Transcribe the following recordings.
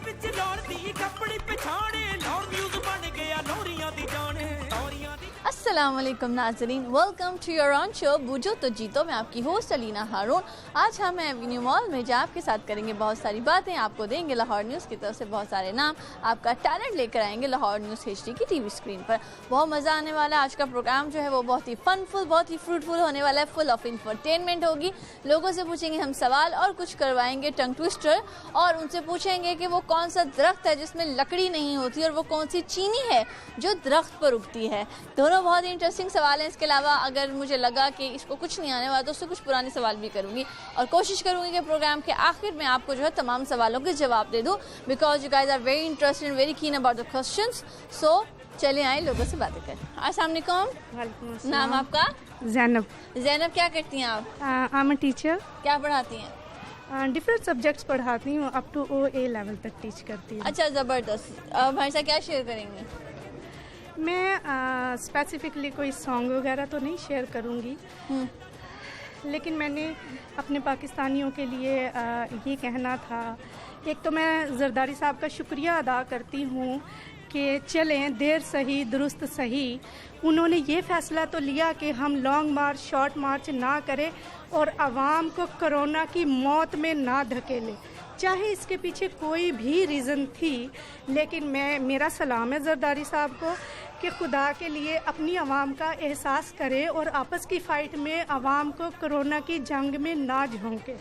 ਵਿੱਚ ਲੋੜਦੀ ਕੱਪੜੀ ਪਛਾਣੇ ਲੋੜ ਮਿਊਜ਼ ਬਣ ਗਿਆ ਲੋਰੀਆਂ ਦੀ ਜਾਣੇ ਲੋਰੀਆਂ ਦੀ अस्सलाम वालेकुम नाज़रीन, welcome to your own show बूझो तो जीतो। मैं आपकी होस्ट अलीना हारून। आज हम एवेन्यू मॉल में जहाँ आपके साथ करेंगे बहुत सारी बातें, आपको देंगे लाहौर न्यूज़ की तरफ से बहुत सारे नाम, आपका टैलेंट लेकर आएंगे लाहौर न्यूज़ HD की टीवी स्क्रीन पर। बहुत मज़ा आने वाला है। आज का प्रोग्राम जो है वो बहुत ही फनफुल, बहुत ही फ्रूटफुल होने वाला है, फुल ऑफ इंटरटेनमेंट होगी। लोगों से पूछेंगे हम सवाल और कुछ करवाएंगे टंग ट्विस्टर, और उनसे पूछेंगे कि वो कौन सा दरख्त है जिसमें लकड़ी नहीं होती और वो कौन सी चीनी है जो दरख्त पर उगती है। दोनों बहुत इंटरेस्टिंग सवाल हैं। इसके अलावा अगर मुझे लगा कि इसको कुछ नहीं आने वाला तो उससे कुछ पुराने सवाल भी करूंगी और कोशिश करूंगी कि प्रोग्राम के आखिर में आपको जो है तमाम सवालों के जवाब दे दूं, because you guys are very interested and very keen about the questions. So चलिए आए लोगों से बातें करें। अस्सलाम वालेकुम। नाम आपका? जैनब। जैनब, क्या करती हैं आप? I am a teacher. क्या पढ़ाती हैं? डिफरेंट सब्जेक्ट्स पढ़ाती हूँ, अप टू OA लेवल तक टीच करती हूँ। अच्छा, ज़बरदस्त। हमारे साथ क्या शेयर करेंगे? मैं स्पेसिफिकली कोई सॉन्ग वगैरह तो नहीं शेयर करूँगी, लेकिन मैंने अपने पाकिस्तानियों के लिए ये कहना था। एक तो मैं जरदारी साहब का शुक्रिया अदा करती हूँ कि चलें देर सही दुरुस्त सही, उन्होंने ये फ़ैसला तो लिया कि हम लॉन्ग मार्च शॉर्ट मार्च ना करें और आवाम को कोरोना की मौत में ना धकेलें। चाहे इसके पीछे कोई भी रीज़न थी, लेकिन मेरा सलाम है जरदारी साहब को कि खुदा के लिए अपनी आवाम का एहसास करे और आपस की फ़ाइट में आवाम को कोरोना की जंग में ना झोंके।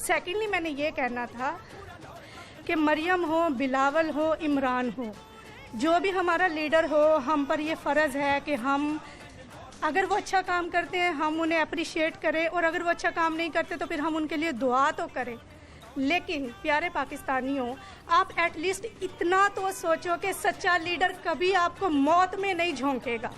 सेकेंडली मैंने ये कहना था कि मरियम हो, बिलावल हो, इमरान हो, जो भी हमारा लीडर हो, हम पर ये फ़र्ज़ है कि हम अगर वो अच्छा काम करते हैं हम उन्हें अप्रिशिएट करें, और अगर वो अच्छा काम नहीं करते तो फिर हम उनके लिए दुआ तो करें। लेकिन प्यारे पाकिस्तानियों, आप एटलीस्ट इतना तो सोचो कि सच्चा लीडर कभी आपको मौत में नहीं झोंकेगा।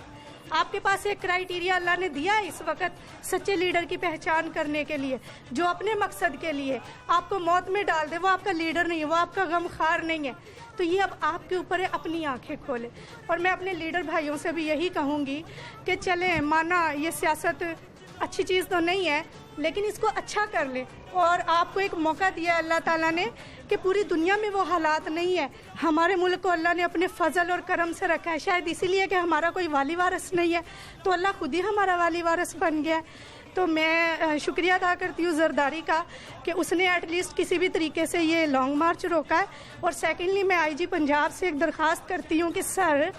आपके पास एक क्राइटेरिया अल्लाह ने दिया है इस वक्त सच्चे लीडर की पहचान करने के लिए, जो अपने मकसद के लिए आपको मौत में डाल दे, वो आपका लीडर नहीं है, वो आपका गमखार नहीं है। तो ये अब आपके ऊपर है, अपनी आंखें खोले। और मैं अपने लीडर भाइयों से भी यही कहूँगी कि चलें, माना ये सियासत अच्छी चीज़ तो नहीं है, लेकिन इसको अच्छा कर ले। और आपको एक मौका दिया अल्लाह ताला ने कि पूरी दुनिया में वो हालात नहीं है, हमारे मुल्क को अल्लाह ने अपने फजल और करम से रखा है, शायद इसीलिए कि हमारा कोई वाली वारिस नहीं है, तो अल्लाह खुद ही हमारा वाली वारिस बन गया। तो मैं शुक्रिया अदा करती हूँ जरदारी का कि उसने एटलीस्ट किसी भी तरीके से ये लॉन्ग मार्च रोका है। और सेकेंडली मैं IG पंजाब से एक दरख्वास्त करती हूँ कि सर,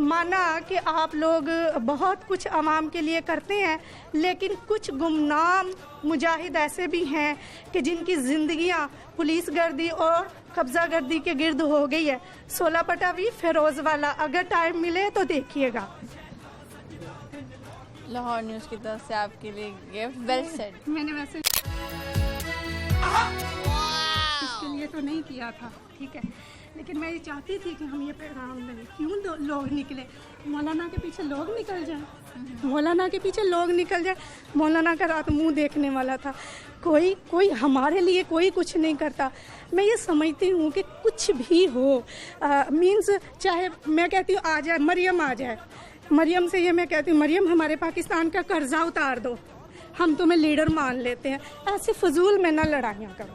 माना कि आप लोग बहुत कुछ आवाम के लिए करते हैं, लेकिन कुछ गुमनाम मुजाहिद ऐसे भी हैं कि जिनकी ज़िंदगियाँ पुलिस गर्दी और कब्ज़ा गर्दी के गिर्द हो गई है। 16 पटावी फिरोज़ वाला, अगर टाइम मिले तो देखिएगा। लाहौर न्यूज़ की तरफ से आपके लिए गिफ्ट। Well said. मैंने वैसे इसके लिए तो नहीं किया था, ठीक है, लेकिन मैं ये चाहती थी कि हम ये पैगाम दें। क्यों लोग निकले, मौलाना के पीछे लोग निकल जाए, मौलाना के पीछे लोग निकल जाए। मौलाना का रात मुंह देखने वाला था, कोई हमारे लिए कोई कुछ नहीं करता। मैं ये समझती हूँ कि कुछ भी हो, मीन्स चाहे मैं कहती हूँ आ जाए मरियम, आ जाए मरियम से, ये मैं कहती हूँ मरियम हमारे पाकिस्तान का कर्जा उतार दो, हम तुम्हें लीडर मान लेते हैं। ऐसे फजूल में ना लड़ाइयाँ करो,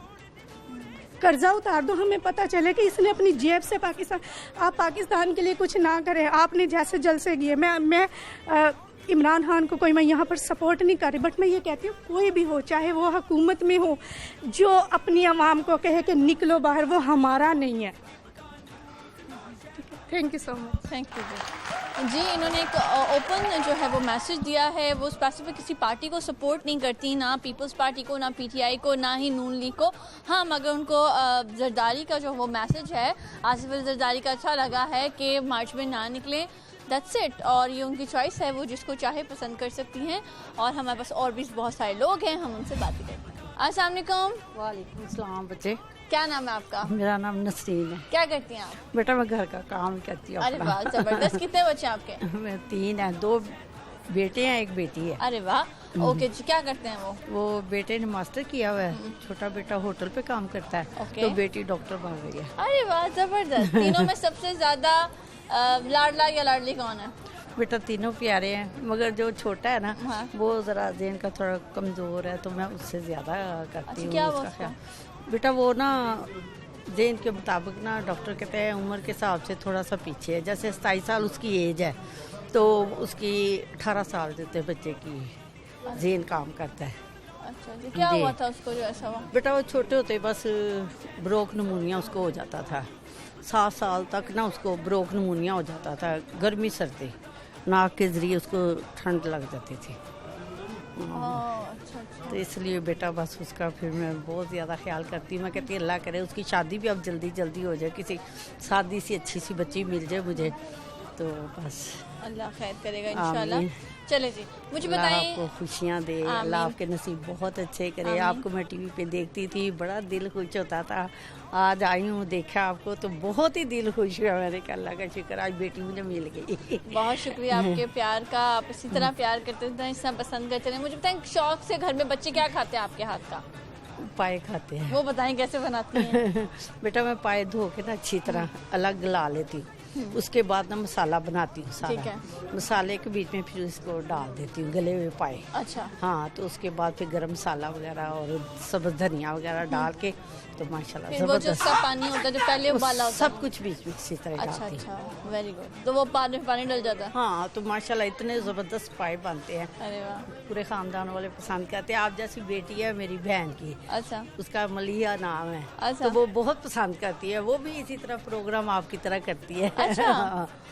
कर्जा उतार दो, हमें पता चले कि इसने अपनी जेब से आप पाकिस्तान के लिए कुछ ना करें। आपने जैसे जलसे किए, मैं इमरान खान को कोई मैं यहाँ पर सपोर्ट नहीं कर रही, बट मैं ये कहती हूँ कोई भी हो, चाहे वो हुकूमत में हो, जो अपनी आवाम को कहे कि निकलो बाहर, वो हमारा नहीं है। Thank you so much. Thank you जी। इन्होंने एक ओपन जो है वो मैसेज दिया है। वो स्पेसिफिक किसी पार्टी को सपोर्ट नहीं करती, ना पीपल्स पार्टी को, ना PTI को, ना ही नून लीग को। हाँ, मगर उनको जरदारी का जो वो मैसेज है, आसिफ अली जरदारी का, अच्छा लगा है कि मार्च में ना निकलें। That's it. और ये उनकी चॉइस है, वो जिसको चाहे पसंद कर सकती हैं। और हमारे पास और भी बहुत सारे लोग हैं, हम उनसे बातें करते हैं। अस्सलाम वालेकुम। वालेकुम सलाम बच्चे। क्या नाम है आपका? मेरा नाम नसरीन है। क्या करती हैं आप? बेटा मैं घर का काम करती हूँ। अरे वाह, जबरदस्त। कितने बच्चे आपके? मैं 3 हैं, 2 बेटे हैं, 1 बेटी है। अरे वाह, ओके जी। क्या करते हैं वो बेटे ने मास्टर किया हुआ है, छोटा बेटा होटल पे काम करता है, तो बेटी डॉक्टर बन गई है। अरे वाह, जबरदस्त। तीनों में सबसे ज्यादा लाडला या लाडली कौन है? बेटा तीनों प्यारे हैं, मगर जो छोटा है ना, वो जरा जेन का थोड़ा कमजोर है, तो मैं उससे ज्यादा करती हूँ। क्या उसका ख्याल। बेटा वो ना जेन के मुताबिक ना डॉक्टर कहते हैं उम्र के हिसाब से थोड़ा सा पीछे है। जैसे 27 साल उसकी एज है तो उसकी 18 साल देते बच्चे की जेन काम करता है। अच्छा जी, क्या हुआ था उसको जो ऐसा हुआ? बेटा वो छोटे होते बस ब्रोक नमूनिया उसको हो जाता था। 7 साल तक ना उसको ब्रोक नमूनिया हो जाता था, गर्मी सर्दी, नाक के जरिए उसको ठंड लग जाती थी। अच्छा। तो इसलिए बेटा बस उसका फिर मैं बहुत ज़्यादा ख्याल करती हूँ। मैं कहती हूँ अल्लाह करे उसकी शादी भी अब जल्दी जल्दी हो जाए, किसी शादी सी अच्छी सी बच्ची मिल जाए मुझे, तो बस अल्लाह खैर करेगा इंशाल्लाह। चले जी, मुझे बताइए। आपको खुशियाँ दे, अल्लाह आपके नसीब बहुत अच्छे करे। आपको मैं टीवी पे देखती थी, बड़ा दिल खुश होता था। आज आई हूँ, देखा आपको तो बहुत ही दिल खुश हुआ। मैंने कहा अल्लाह का शुक्र आज बेटी मुझे मिल गई। बहुत शुक्रिया आपके प्यार का, आप इसी तरह प्यार करते हैं, इस तरह पसंद करते हैं। मुझे बताएं शौक से घर में बच्चे क्या खाते हैं आपके हाथ का? पाए खाते हैं। वो बताएं कैसे बनाती हैं? बेटा मैं पाए धो के ना अच्छी तरह अलग ला लेती हूँ, उसके बाद ना मसाला बनाती हूँ सारा। ठीक है। मसाले के बीच में फिर इसको डाल देती हूँ गले हुए पाए। अच्छा। हाँ, तो उसके बाद फिर गरम मसाला वगैरह और सब्ज धनिया वगैरह डाल के तो माशाल्लाह फिर वो जो उसका पानी होता है जो पहले उबाला होता है सब कुछ बीच में इसी तरह अच्छा डालती हूँ। अच्छा, वेरी गुड। तो वो पानी डल जाता है? हाँ, तो माशाल्लाह इतने ज़बरदस्त पाए बनते हैं। अरे वाह। पूरे ख़ानदान वाले पसंद करते हैं। आप जैसी बेटी है मेरी बहन की, अच्छा। उसका मलिया नाम है। अच्छा। तो वो बहुत पसंद करती है, वो भी इसी तरह प्रोग्राम आपकी तरह करती है। अच्छा।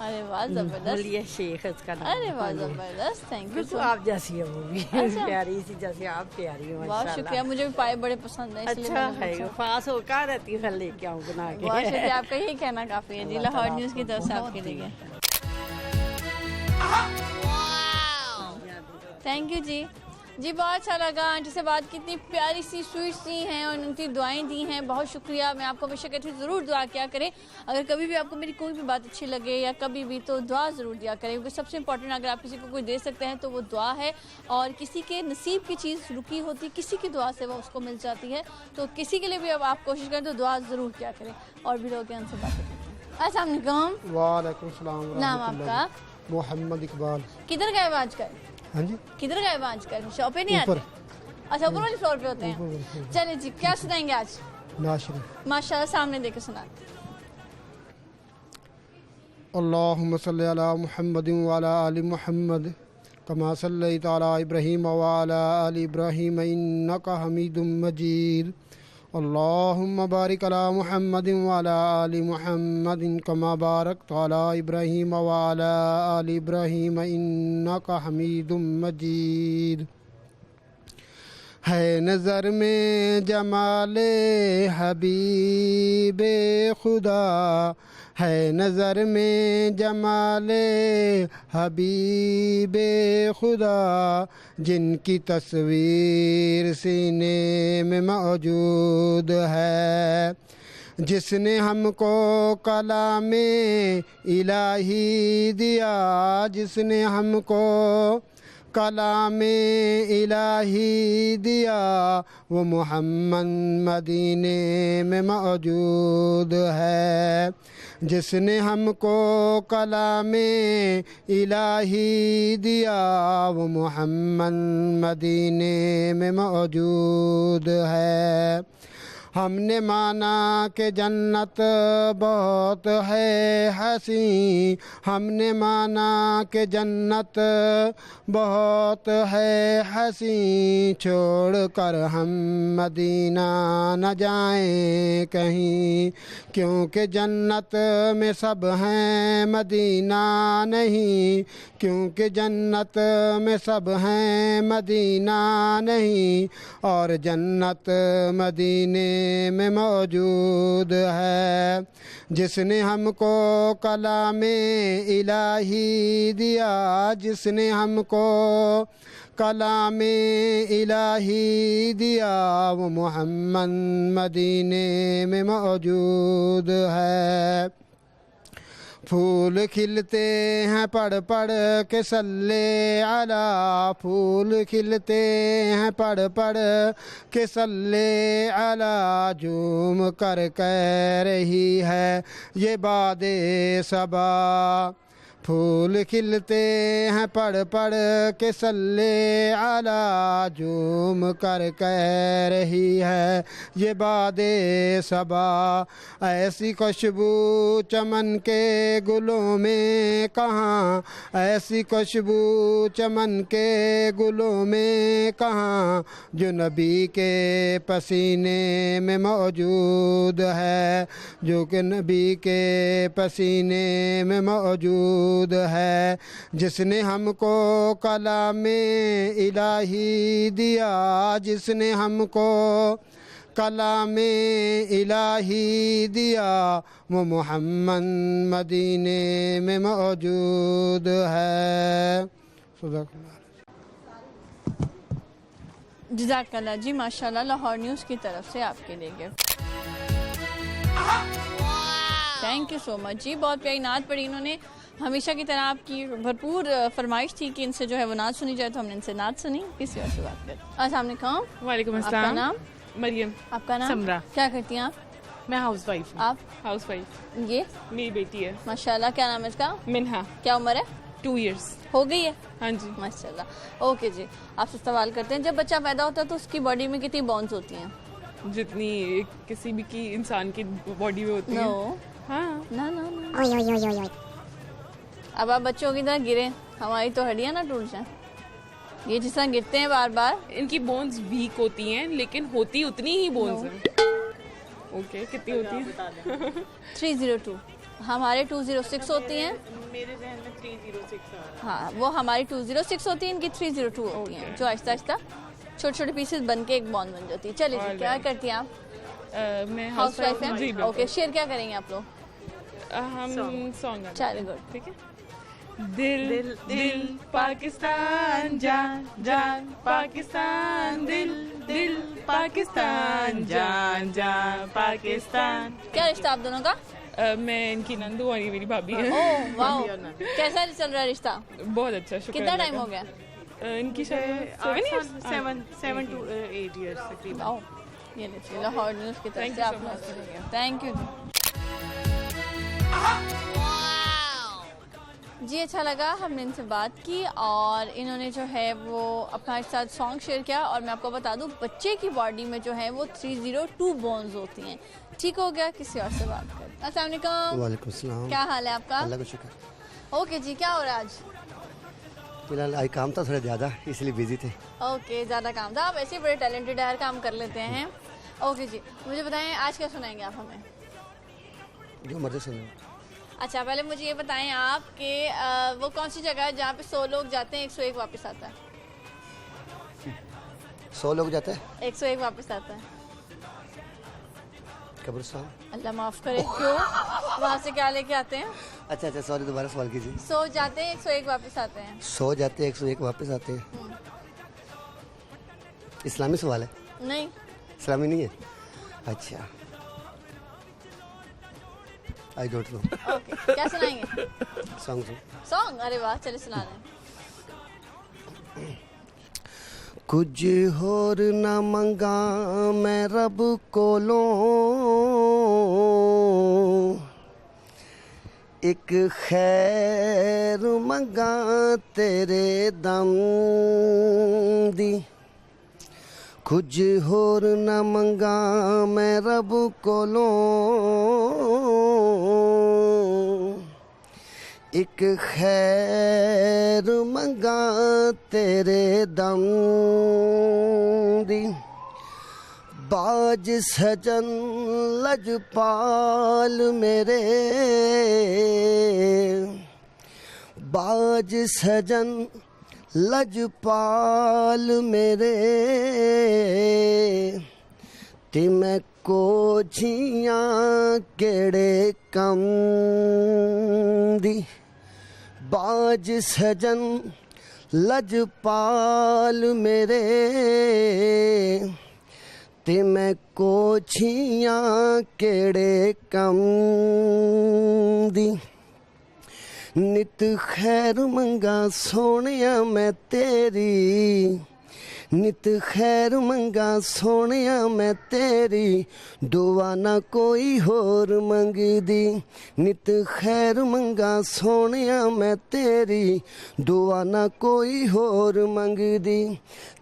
अरे वाह जबरदस्त। मलिया शेख है उसका नाम। अरे वाह जबरदस्त, थैंक यू। तो आप जैसी है वो भी प्यारी सी, जैसे आप प्यारी हो। बहुत शुक्रिया, मुझे भी पाए बड़े पसंद है इसलिए अच्छा मैंने है, पूछा। पास हो कहाँ रहती हूँ, लेके आऊँ बना के। बहुत शुक्रिया, आपका यही कहना काफी है जी। लाहौर न्यूज़ की तरफ से आपके लिए थैंक यू जी। जी बहुत अच्छा लगा आंटी से बात की, इतनी प्यारी सी स्वीट सी हैं और उनकी दुआएं दी हैं। बहुत शुक्रिया। मैं आपको हमेशा कहती हूँ ज़रूर दुआ किया करें। अगर कभी भी आपको मेरी कोई भी बात अच्छी लगे या कभी भी, तो दुआ ज़रूर दिया करें, क्योंकि सबसे इंपॉर्टेंट अगर आप किसी को कोई दे सकते हैं तो वो दुआ है। और किसी के नसीब की चीज़ रुकी होती, किसी की दुआ से वो उसको मिल जाती है। तो किसी के लिए भी अब आप कोशिश करें तो दुआ ज़रूर किया करें। और भी लोग हैं, उनसे बात करें। अस्सलाम वालेकुम। वालेकुम सलाम। नाम आपका? मोहम्मद इकबाल। किधर गए आजकल? हाँ जी, किधर गए आजकल? शॉप पे नहीं आते? अच्छा, ऊपर वाले फ्लोर पे होते हैं। चलिए जी, क्या सुनाएंगे आज? नाशरी। माशाल्लाह, सामने देखे सुनाते। अल्लाहुम्मा सल्ली अला मुहम्मद व अला आलि मुहम्मद कमा सल्लैता अला इब्राहीम व अला आलि इब्राहीम इन्नका हमीदुम मजीद। अल्लाहुम्मा बारिक अला मुहम्मद व अला आलि मुहम्मद कमा बारकता अला इब्राहीम व अला आलि इब्राहीम इन्नका हमीदुम मजीद। है नज़र में जमाले हबीबे खुदा, है नज़र में जमाले हबीबे खुदा, जिनकी तस्वीर सीने में मौजूद है। जिसने हमको कलामे इलाही दिया, जिसने हमको कलामे इलाही दिया, वो मोहम्मद मदीने में मौजूद है। जिसने हमको कलामे इलाही दिया, वो मोहम्मद मदीने में मौजूद है। हमने माना कि जन्नत बहुत है हसी, हमने माना कि जन्नत बहुत है हसी, छोड़ कर हम मदीना न जाएं कहीं, क्योंकि जन्नत में सब हैं मदीना नहीं, क्योंकि जन्नत में सब हैं मदीना नहीं, और जन्नत मदीने में मौजूद है। जिसने हमको कलामे इलाही दिया, जिसने हमको कलामे इलाही दिया, वो मोहम्मद मदीने में मौजूद है। फूल खिलते हैं पढ़ पढ़ के सल्ले अला, फूल खिलते हैं पढ़ पढ़ के सल्ले अला, झूम कर कह रही है ये बादे सबा। फूल खिलते हैं पढ़ पढ़ के सल्ले आला, झूम कर कह रही है ये बादे सबा। ऐसी खुशबू चमन के गुलों में कहाँ, ऐसी खुशबू चमन के गुलों में कहाँ, जो नबी के पसीने में मौजूद है, जो कि नबी के पसीने में मौजूद है। जिसने हमको कलामे इलाही दिया, जिसने हमको कलामे इलाही दिया, वो मोहम्मद मदीने में मौजूद है। जज़ाकल्लाह जी, माशाल्लाह। लाहौर न्यूज़ की तरफ से आपके लिए gift. Thank you so much जी, बहुत प्यारी नात पढ़ी इन्होंने। हमेशा की तरह आपकी भरपूर फरमाइश थी कि इनसे जो है वो नात सुनी जाए, तो हमने इनसे नात सुनी। किसी और से बात करें। अस्सलाम वालेकुम। वालेकुम अस्सलाम। आपका नाम? मरियम। आपका नाम? समरा। क्या करती हैं आप? मैं हाउस वाइफ हूँ। आप? House wife. ये मेरी बेटी है माशाल्लाह। क्या नाम है इसका? मिन्हा। क्या उम्र है? 2 years। हो गई है? हाँ जी। माशाल्लाह। ओके जी, आपसे सवाल करते हैं, जब बच्चा पैदा होता है तो उसकी बॉडी में कितनी बोन्स होती हैं? जितनी किसी भी की इंसान की बॉडी में होती है। नो, हाँ। ना ना ना। अब आप बच्चों की तरह गिरे, हमारी तो हड्डियां ना टूट जाए। ये जिस तरह गिरते हैं बार बार। इनकी बोन्स वीक होती हैं, लेकिन होती उतनी ही बोन्स हैं। ओके, कितनी होती है? 302। हमारे 206 होती हैं। मेरे जहन में 306 आ रहा हाँ, वो हमारी 206 होती है, इनकी 302 होती हैं, जो आहिस्ता आहिस्ता छोटे छोटे पीसेस बन के एक बॉन्ड बन जाती है। चलिए जी, क्या करती हैं आप? है। मैं हाउस वाइफ जी हैं? बिल्कुल। ओके, शेयर क्या करेंगे आप लोग? हम सॉन्ग चलिए गुड। ठीक है। दिल दिल पाकिस्तान, जान जान पाकिस्तान, दिल दिल पाकिस्तान, जान जान पाकिस्तान। क्या रिश्ता आप दोनों का? मैं इनकी नंदू और ये मेरी भाभी है। ओह वाओ, कैसा चल रहा है रिश्ता? बहुत अच्छा, शुक्र कितना अल्लाह टाइम का। हो गया? इनकी शायद 7 to 8 years तकरीबन। वाओ, ये लीजिए लाहौर न्यूज़ की तरफ Thank से you आप so लोग। थैंक यू जी, अच्छा लगा, हमने इनसे बात की और इन्होंने जो है वो अपना साथ सॉन्ग शेयर किया। और मैं आपको बता दूं, बच्चे की बॉडी में जो है वो 302 बोन्स होती हैं। ठीक हो गया, किसी और से बात कर। अस्सलाम वालेकुम। वालेकुम सलाम। क्या हाल है आपका? अल्लाह का शुक्र। ओके जी, क्या हो रहा है आज? फिलहाल आज काम था थोड़ा ज़्यादा, इसलिए बिजी थे। ओके, ज़्यादा काम था। आप ऐसे ही बड़े टैलेंटेड है, हर काम कर लेते हैं। ओके जी, मुझे बताएं आज क्या सुनाएंगे आप हमें? जो मर्जी सुनो। अच्छा, पहले मुझे ये बताएं आप कि वो कौन सी जगह है जहाँ पे 100 लोग जाते हैं 101 वापस आता है? 100 लोग जाते हैं, 101 वापस आता है। कब्रिस्तान। अल्लाह माफ करे, क्यों? वहाँ से क्या लेके आते हैं? अच्छा अच्छा, सॉरी, दोबारा सवाल कीजिए। 100 जाते हैं 101 वापस आते हैं। 100 जाते हैं, 101 वापस आते हैं। इस्लामी सवाल है? नहीं। इस्लामी नहीं है? अच्छा, आई डोंट नो। ओके, क्या सुनाएंगे? सॉन्ग सुन। सॉन्ग? अरे वाह, चलिए सुना रहे हैं। कुछ होर ना मंगा मैं रब कोलों, एक खैर मंगा तेरे दम दी। कुछ होर ना मंगा मैं रब कोलों, एक खैर मंगा तेरे दम दी। बाज सजन लजपाल मेरे, बाज सजन लजपाल मेरे, ते मैं कोछियां केड़े कम दी। बाज सजन लजपाल मेरे, ते मैं कोछियां केड़े कम दी। नित खैर मंगा सोनिया मैं तेरी, नित खैर मंगा सोनिया मैं तेरी दुआ ना कोई होर मंगदी नित खैर मंगा सोनिया मैं तेरी दुआ ना कोई होर मंगदी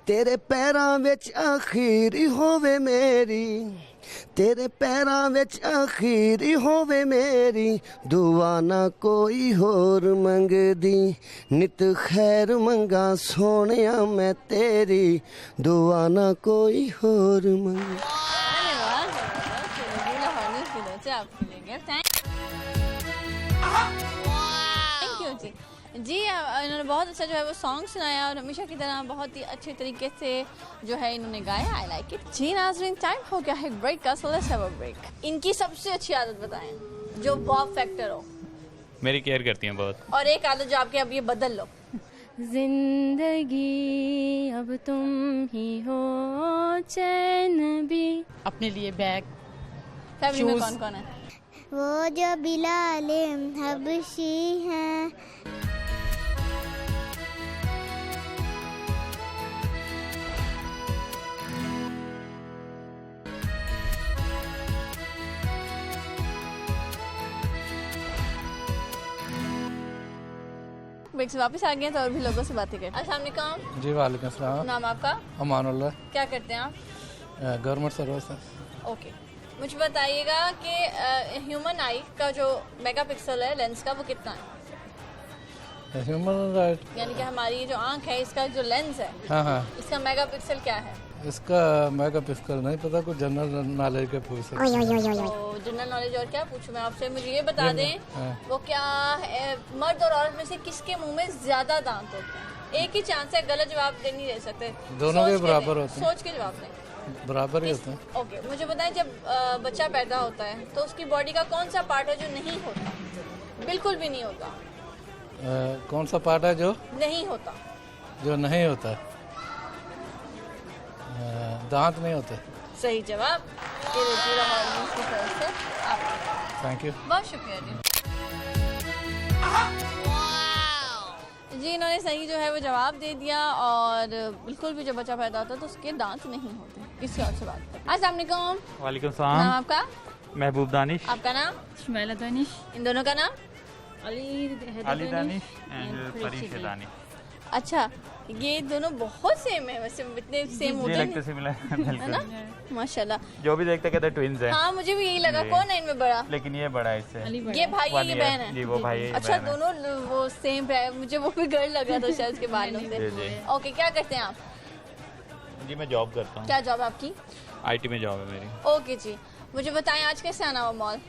तेरे पैरां विच आखिरी होवे मेरी तेरे पैरां विच आखिरी होवे मेरी दुआ ना कोई होर मंगदी नित खैर मंगा सोनिया मैं तेरी दुआ ना कोई होर मंगदी। अरे वाह, जबरदस्त। चलिए, लाहौर न्यूज़ की तरफ से आपके लिए गिफ्ट थैंक यू जी। जी इन्होंने बहुत अच्छा जो है वो सॉन्ग सुनाया और हमेशा की तरह बहुत ही अच्छे तरीके से जो है इन्होंने गाया। I like it. जी नाज़रीन, टाइम हो गया है ब्रेक का, so let's have a break. इनकी सबसे अच्छी आदत बताएं जो बॉब फैक्टर हो। मेरी केयर करती हैं बहुत। और एक आदत जो आपके अब ये बदल लो। जिंदगी अब तुम ही हो चैन भी। अपने लिए बैग। फैमिली में कौन कौन है? वो जो बिलाल हबशी हैं। ब्रेक से वापस आ गए तो और भी लोगों से बातें करते हैं। अस्सलाम वालेकुम। जी वालेकुम सलाम। नाम आपका? अमानुल्लाह। क्या करते हैं आप? गवर्नमेंट सर्विस है। ओके, मुझे बताइएगा कि ह्यूमन आई का जो मेगापिक्सल है लेंस का वो कितना है? ह्यूमन राइट यानी कि हमारी जो आंख है इसका जो लेंस है हाँ इसका मेगापिक्सल क्या है? इसका मेगापिक्सल नहीं पता, कुछ जनरल नॉलेज के पूछ सकते हैं। जनरल नॉलेज और क्या पूछूं मैं आपसे, मुझे ये बता दें वो क्या है, मर्द और औरत में से किसके मुंह में ज्यादा दांत होते हैं? एक ही चांस है, गलत जवाब दे नहीं दे सकते। दोनों के बराबर होते हैं। सोच के जवाब दें। बराबर ही होते हैं। ओके, मुझे बताएं जब बच्चा पैदा होता है तो उसकी बॉडी का कौन सा पार्ट है जो नहीं होता, बिल्कुल भी नहीं होता? कौन सा पार्ट है जो नहीं होता? जो नहीं होता है दांत नहीं होते। सही जवाब। ये देखिए लाहौर न्यूज़ की तरफ से आपको थैंक यू, बहुत शुक्रिया जी। जी इन्होंने सही जो है वो जवाब दे दिया और बिल्कुल भी जब बच्चा पैदा होता है तो उसके दांत नहीं होते। किसी और से बात करें। अस्सलाम वालेकुम। वालेकुम नाम सलाम। आपका? महबूब दानिश। आपका नाम? शुमैला दानिश। इन दोनों का नाम? अली दानिश एंड फरीशा दानिश। अच्छा, ये दोनों बहुत सेम है, वैसे इतने सेम होते हैं है ना? माशाल्लाह। जो भी देखते कहते ट्विंस है। हाँ मुझे भी यही लगा। कौन है इनमें बड़ा? लेकिन ये बड़ा है इससे। ये भाई है, ये बहन है? जी वो भाई है। अच्छा दोनों वो सेम है, मुझे वो भी गर्ल लगा था शायद इसके बालों से। ओके, क्या करते हैं आप? जी मैं जॉब करता हूँ। क्या जॉब आपकी? आईटी में जॉब है मेरी। ओके जी, मुझे बताएं आज कैसे आना हुआ मॉल?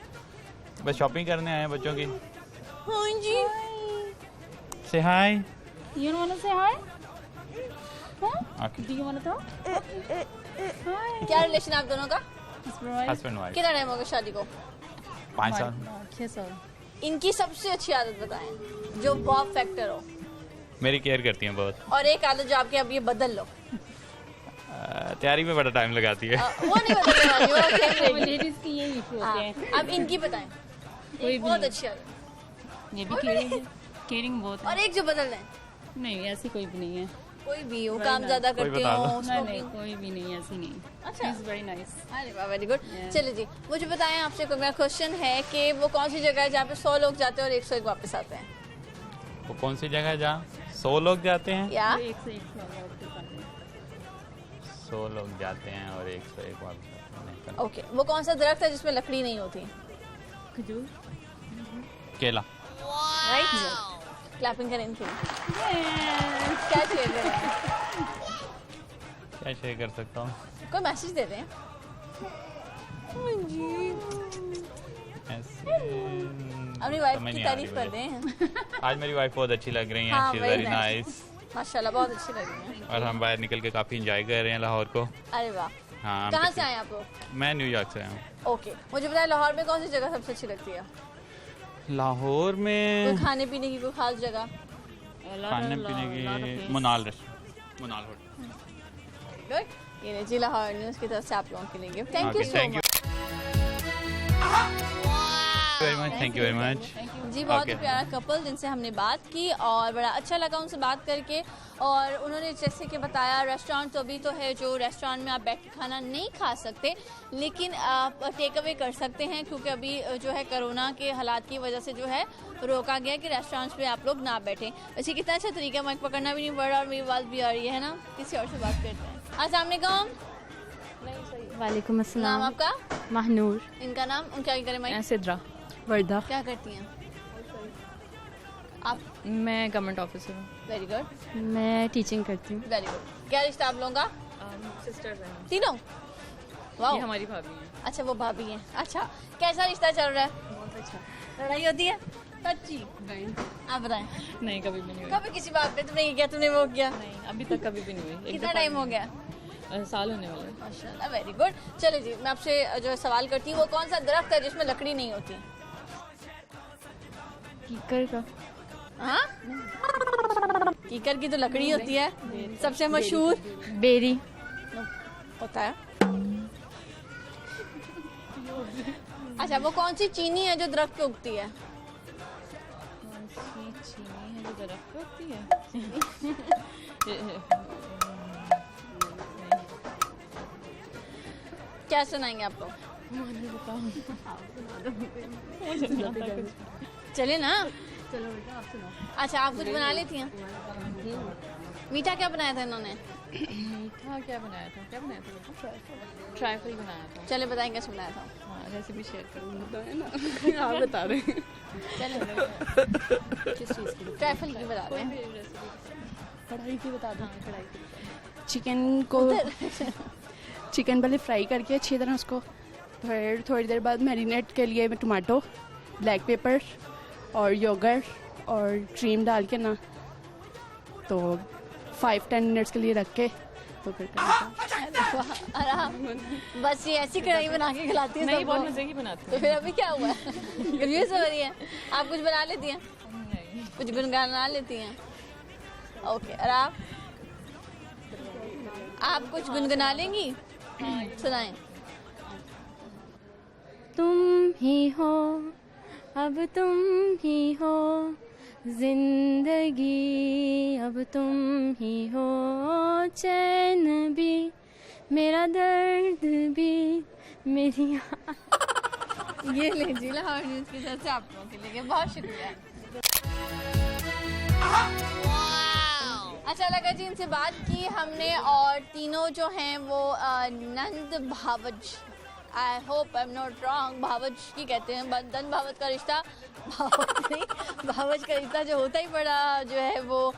बस शॉपिंग करने आए हैं बच्चों की। हाँ जी। से हाय। You wanna say hi? Okay. Do you wanna talk? क्या रिलेशन आप दोनों का? Husband wife. कितना टाइम हो गया शादी को? 5 साल। 6 साल। इनकी सबसे अच्छी आदत बताएं जो बॉब फैक्टर हो। मेरी केयर करती हैं बहुत। और एक आदत जो आपके अब ये बदल लो। तैयारी में बड़ा टाइम लगाती है। वो नहीं बदलने वाली, वो केयर लेडीज की ये इशू होते हैं। अब इनकी बताएं। कोई एक बहुत अच्छी आदत ये भी केयरिंग है। केयरिंग बहुत है। और एक जो बदल लें। नहीं ऐसी कोई भी नहीं है। कोई भी हो, काम ज्यादा करते हो? नहीं कोई भी नहीं, ऐसी नहीं। अच्छा, इज वेरी नाइस। अरे वाह, वेरी गुड। चलिए जी, मुझे बताएं आपसे कोई मेरा क्वेश्चन है कि वो कौन सी जगह है जहाँ पे 100 लोग जाते हैं और 101 वापस आते हैं? वो कौन सी जगह है जहाँ 100 लोग जाते हैं? या 1 से 1 100 लोग जाते हैं और 101 वापस आते हैं। ओके, वो कौन सा दरख्त है जिसमें लकड़ी नहीं होती? खजूर। केला। राइट। क्लैपिंग करें इनके लिए। क्या शेयर करें? क्या शेयर कर सकता हूँ? कोई मैसेज दे दें। अपनी वाइफ की तारीफ कर दें। आज मेरी वाइफ बहुत अच्छी लग रही है। हाँ, she is very very nice। Nice. माशाल्लाह बहुत अच्छी लग रही है। और हम बाहर निकल के काफी एंजॉय कर रहे हैं लाहौर को। अरे वाह। हाँ। कहाँ से आए आप लोग? मैं न्यूयॉर्क से आया हूँ। ओके, मुझे बताएं लाहौर में कौन सी जगह सबसे अच्छी लगती है? लाहौर में कोई खाने पीने की कोई खास जगह? खाने पीने की मुनाल रेस्टोरेंट, मुनाल होटल। गुड। ये जी लाहौर न्यूज़ की तरफ से आप लोगों के लिए gift. Thank you so much. Thank you very much. जी बहुत ही Okay. प्यारा कपल जिनसे हमने बात की और बड़ा अच्छा लगा उनसे बात करके। और उन्होंने जैसे कि बताया रेस्टोरेंट तो अभी तो है जो रेस्टोरेंट में आप बैठ के खाना नहीं खा सकते, लेकिन आप टेक अवे कर सकते हैं क्योंकि अभी जो है कोरोना के हालात की वजह से जो है रोका गया कि रेस्टोरेंट्स पे आप लोग ना बैठें। वैसे कितना अच्छा तरीका, माइक पकड़ना भी नहीं पड़ रहा और मेरी आवाज़ भी आ रही है ना। किसी और से बात करते हैं। अस्सलाम वालेकुम। वालेकुम नाम अस्सलाम। आपका? महनूर। इनका नाम? क्या करें माइक? सिद्रा। वर्दा। क्या करती हैं आप? मैं गवर्नमेंट ऑफिसर हूँ। Very good. मैं टीचिंग करती हूँ। Very good. क्या रिश्ता आप लोगों का? सिस्टर्स हैं तीनों? वाह, ये हमारी भाभी हैं। अच्छा वो भाभी हैं। अच्छा कैसा रिश्ता चल रहा है? बहुत अच्छा। लड़ाई होती है? सच्ची? नहीं आप बताएं। नहीं, कभी भी नहीं हुई। कभी किसी बात पे तुमने ये किया, तुमने वो किया? नहीं, अभी तक कभी भी नहीं हुई। कितना टाइम हो गया? साल होने वाला है। माशाल्लाह, वेरी गुड। चलिए जी, मैं आपसे जो सवाल करती हूँ, वो कौन सा दरख्त है जिसमें लकड़ी नहीं होती? कीकर का। हाँ, कीकर की तो लकड़ी होती है। सबसे मशहूर बेरी होता है। अच्छा, वो कौन सी चीनी है जो दरख्त पे उगती है? चीनी है जो दरख्त पे उगती है। क्या सुनाएंगे आप लोग? चले ना। चलो बेटा आप सुनाओ। अच्छा, आप कुछ बना लेती हैं? मीठा क्या बनाया था इन्होंने? मीठा क्या बनाया था? क्या बनाया था बेटा? ट्राइफल बनाया था। चले बताएं कैसे बनाया था। हाँ, रेसिपी शेयर करूँगी तो है ना। आप बता दें। चले किस चीज़ की? ट्राइफल की बता दें। कढ़ाई की बता दें। कढ़ाई की। चिकन को चिकन पहले फ्राई करके अच्छी तरह उसको, फिर थोड़ी देर बाद मैरिनेट के लिए मैं टमाटो, ब्लैक पेपर और योगर्ट और क्रीम डाल के ना तो 5-10 मिनट्स के लिए रख के तो फिर बस ये ऐसी कढ़ाई बना के खिलाती है? नहीं, बहुत मजे की बनाती है। तो फिर अभी क्या हुआ? कंफ्यूज हो रही है। आप कुछ बना लेती हैं? नहीं। कुछ गुनगुना लेती हैं? ओके। और आप कुछ गुनगुना लेंगी? सुनाएं। तुम ही हो, अब तुम ही हो, जिंदगी अब तुम ही हो, चैन भी, मेरा दर्द भी, मेरी ये ले जी लाहौर न्यूज़ की तरफ से आप लोगों के लिए बहुत शुक्रिया। अच्छा लगा जी इनसे बात की हमने। और तीनों जो हैं वो नंद भावज, I hope I am not wrong, भावज की कहते हैं। नंद भावज का रिश्ता, भावज का रिश्ता जो होता ही बड़ा जो है वो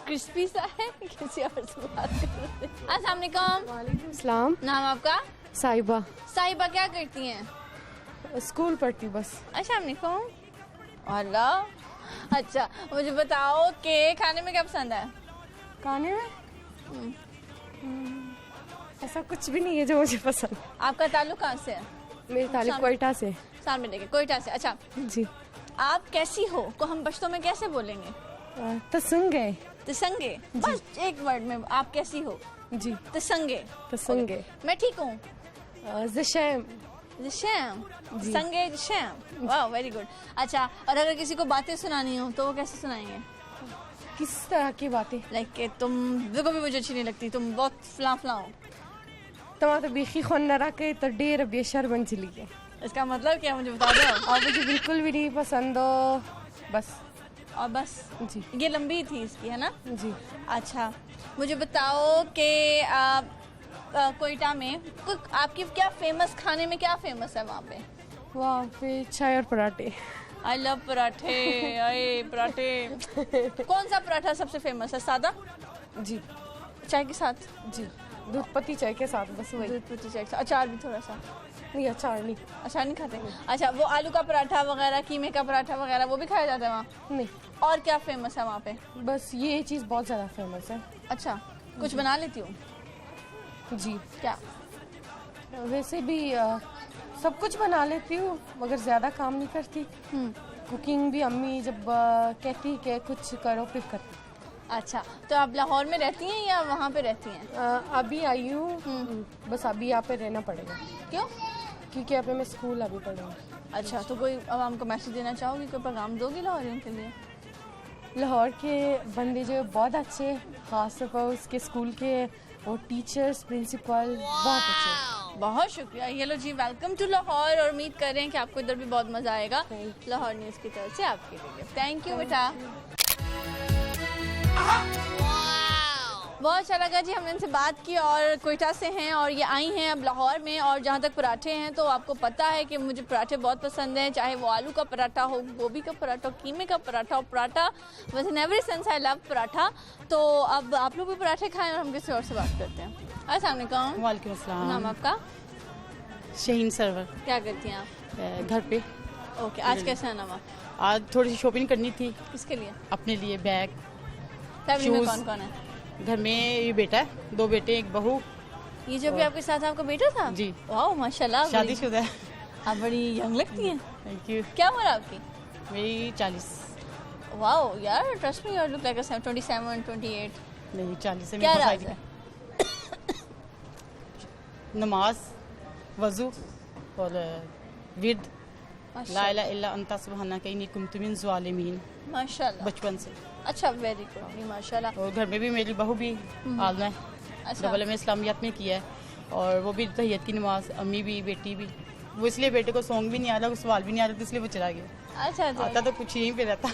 क्रिस्पी सा है। किसी और से बात करते हैं। अस्सलाम वालेकुम। सलाम। नाम आपका? साहिबा। साहिबा क्या करती हैं? स्कूल पढ़ती बस। अच्छा वालेकुम। अल्लाह। अच्छा मुझे बताओ कि खाने में क्या पसंद है? खाने में ऐसा कुछ भी नहीं है जो मुझे पसंद। आपका ताल्लुक कहाँ से है? मेरे ताल्लुक कोयटा से। सामने देखे कोयटा से। अच्छा जी। आप कैसी हो को हम पश्तो में कैसे बोलेंगे? तसंगे। तसंगे, बस एक वर्ड में। आप कैसी हो? जी। तसंगे। तसंगे। मैं ठीक हूँ। ज़शैम। ज़शैम। संगे ज़शैम। वाह वेरी गुड। अच्छा, और अगर किसी को बातें सुनानी हो तो वो कैसे सुनाएंगे? किस तरह की बातें? लाइक कि तुम देखो भी मुझे अच्छी नहीं लगती, तुम बहुत फला फला हो। तुम तो बेखी खुन न रखे तो डेर बेशर बन चली है। इसका मतलब क्या मुझे बता दो। और मुझे बिल्कुल भी नहीं पसंद हो बस। और बस जी। ये लंबी थी इसकी है ना? जी। अच्छा मुझे बताओ कि कोयटा में आपकी क्या फेमस, खाने में क्या फेमस है वहाँ पे? वहाँ पे चाय और पराठे। आई लव पराठे। आए पराठे। कौन सा पराठा सबसे फेमस है? सादा? जी। चाय के साथ? जी। दूध पत्ती चाय के साथ बस वही। दूध पत्ती चाय के साथ। अचार भी थोड़ा सा? नहीं, अचार नहीं। अचार नहीं खाते? अच्छा, वो आलू का पराठा वगैरह, कीमे का पराठा वगैरह वो भी खाया जाता है वहाँ? नहीं। और क्या फेमस है वहाँ पे? बस ये चीज़ बहुत ज़्यादा फेमस है। अच्छा, कुछ बना लेती हूँ? जी। क्या? वैसे भी सब कुछ बना लेती हूँ मगर ज़्यादा काम नहीं करती। कुकिंग भी अम्मी जब कहती कि कुछ करो फिर करती। अच्छा, तो आप लाहौर में रहती हैं या वहाँ पे रहती हैं? अभी आई हूँ, बस अभी यहाँ पे रहना पड़ेगा। क्यों? क्योंकि अभी मैं स्कूल अभी पढ़ूँगी। अच्छा, तो कोई अब हमको मैसेज देना चाहोगी, कोई पैगाम दोगी लाहौरियों के लिए? लाहौर के बंदे जो बहुत अच्छे, खासतौर पर उसके स्कूल के और टीचर्स, प्रिंसिपल बहुत अच्छे। बहुत शुक्रिया। ये लो जी, वेलकम टू लाहौर, और उम्मीद कर रहे हैं कि आपको इधर भी बहुत मज़ा आएगा। लाहौर न्यूज़ की तरफ से आपके लिए थैंक यू बेटा। बहुत अच्छा लगा जी, हमने इनसे बात की और कोयटा से हैं और ये आई हैं अब लाहौर में। और जहाँ तक पराठे हैं तो आपको पता है कि मुझे पराठे बहुत पसंद हैं, चाहे वो आलू का पराठा हो, गोभी का पराठा हो, कीमे का पराठा हो। पराठा वैसे in every sense I love paratha. तो अब आप लोग भी पराठे खाएं और हम किसी और से बात करते हैं। अस्सलाम वालेकुम। वालेकुम अस्सलाम। नाम आपका? शहीन सरवर। क्या करती हैं आप? घर पे। ओके, आज कैसे आना हुआ? आज थोड़ी सी शॉपिंग करनी थी। किसके लिए? अपने लिए, बैग, फैमिली में कौन कौन है? घर में ये बेटा है, 2 बेटे, 1 बहू। ये जो भी आपके साथ आपका बेटा था? जी। वाह माशाल्लाह, शादीशुदा है। आप बड़ी यंग लगती हैं। Thank you. क्या उम्र है आपकी? मेरी 40। वाह यार, trust me, you look like 27, 28। नहीं, 40 से। क्या राज है? नमाज, वजू और विर्द, ला इलाहा इल्ला अंता सुब्हानका इन्नी कुन्तु मिनज़ ज़ालिमीन। माशाल्लाह, बचपन से। अच्छा, वेरी गुड, माशाल्लाह। और घर में भी मेरी बहू भी आलमा है, डबल में इस्लामियत में किया है, और वो भी तहियत की नमाज, अम्मी भी, बेटी भी। वो इसलिए बेटे को सॉन्ग भी नहीं आ रहा, सवाल भी नहीं आ रहा, तो इसलिए वो चला गया। अच्छा, आता तो कुछ यहीं पे रहता।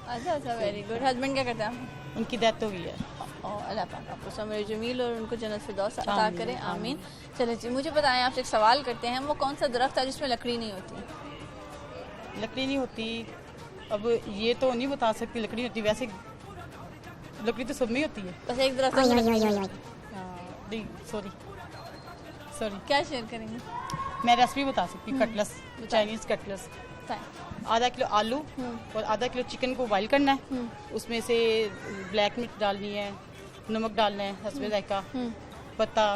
अच्छा, वेरी गुड। हस्बैंड क्या करते हैं? उनकी डेथ हो गई है। अल्लाह पाक आपको सब्र जमील और उनको जन्नत फिरदौस अता करे, आमीन। चलिए जी, मुझे बताएं, आपसे एक सवाल करते हैं, वो कौन सा दरख्त है जिसमें लकड़ी नहीं होती? लकड़ी नहीं होती, अब ये तो नहीं बता सकती लकड़ी होती, वैसे लकड़ी तो सब में होती है। बस एक दरख्त। नहीं, सॉरी। क्या शेयर करेंगे? मैं रेसिपी बता सकती हूँ, कटलस, चाइनीज कटलस। आधा किलो आलू और आधा किलो चिकन को बॉईल करना है, उसमें से ब्लैक मिर्च डालनी है, नमक डालना है, हस्बे जायका, पत्ता,